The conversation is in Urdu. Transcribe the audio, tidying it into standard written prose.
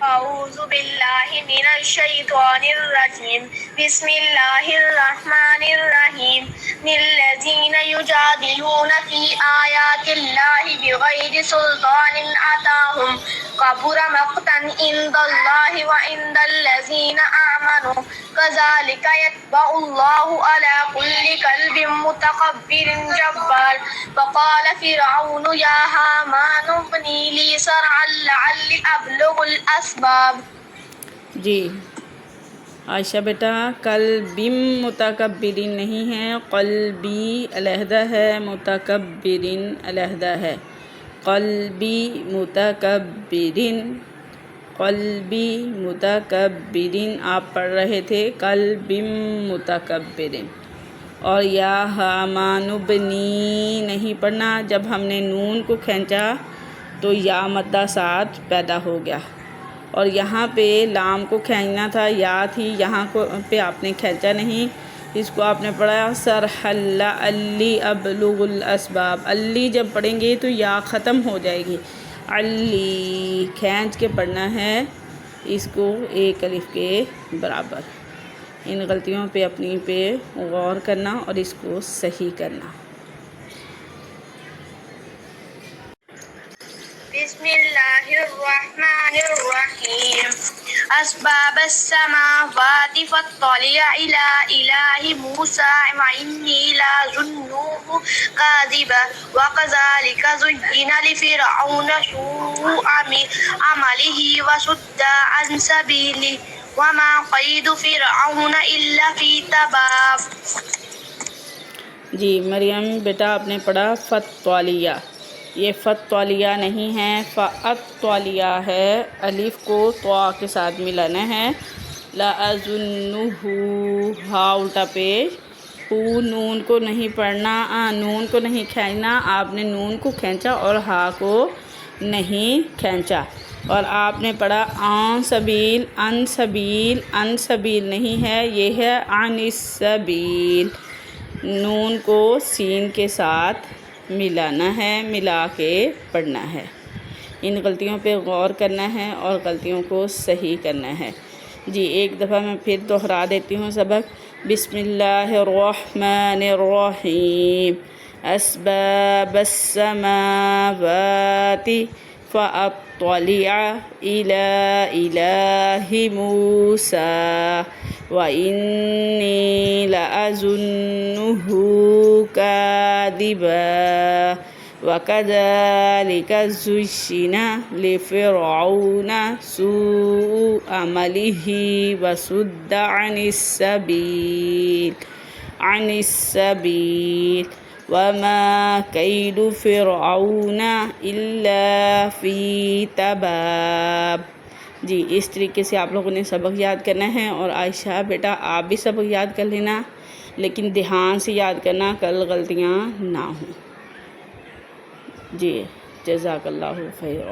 أعوذ بالله من الشيطان الرجيم بسم الله الرحمن الرحيم للذين يجادلون في آيات الله بغير سلطان أتاهم كبر مقتا عند الله وعند الذين آمنوا كذلك يطبع الله على كل قلب متكبر جبار وقال فرعون يا هامان ابني لي صرحا لعلي أبلغ الأسباب. جی عائشہ بیٹا قلبیم متکبرین نہیں ہے، قلبی علیحدہ ہے، متکبرین علیحدہ ہے۔ قلبی متکبرین، قلبی متکبرین آپ پڑھ رہے تھے قلبیم متکبرین۔ اور یا حامان ابنی نہیں پڑھنا، جب ہم نے نون کو کھینچا تو یا مدہ ساتھ پیدا ہو گیا، اور یہاں پہ لام کو کھینچنا تھا، یا تھی، یہاں پہ آپ نے کھینچا نہیں، اس کو آپ نے پڑھا سرحل علی ابلغ الاسباب۔ علی جب پڑھیں گے تو یا ختم ہو جائے گی، علی کھینچ کے پڑھنا ہے اس کو ایک الف کے برابر۔ ان غلطیوں پہ اپنی پہ غور کرنا اور اس کو صحیح کرنا۔ بسم اللہ الرحمن الرحیم اسباب السماوات فاطلع الى الہ موسیٰ وانی لأظنہ کاذبا وکذلک زین لفرعون سوء عملہ وصد عن سبیلہ وما قید فرعون الا فی تباب۔ جی مریم بیٹا آپ نے پڑھا فطالیہ، یہ فطالیہ نہیں ہے، فاطالیہ ہے، الف کو طا کے ساتھ ملانا ہے۔ لأظنہ ہا الٹا پیش، ہو نون کو نہیں پڑھنا، نون کو نہیں کھینچنا، آپ نے نون کو کھینچا اور ہا کو نہیں کھینچا۔ اور آپ نے پڑھا عن سبیل، ان سبیل، ان سبیل نہیں ہے، یہ ہے عن السبیل، نون کو سین کے ساتھ ملانا ہے، ملا کے پڑھنا ہے۔ ان غلطیوں پہ غور کرنا ہے اور غلطیوں کو صحیح کرنا ہے۔ جی ایک دفعہ میں پھر دہرا دیتی ہوں سبق۔ بسم اللہ الرحمن الرحیم اسباب السماوات فاطلع إلى إله موسى وإني لأظنه كاذبا وكذلك زين لفرعون سوء عمله وصد عن السبيل وما كيد فرعون إلا في تباب۔ جی اس طریقے سے آپ لوگوں نے سبق یاد کرنا ہے، اور عائشہ بیٹا آپ بھی سبق یاد کر لینا، لیکن دھیان سے یاد کرنا، کل غلطیاں نہ ہوں۔ جی جزاک اللہ خیر۔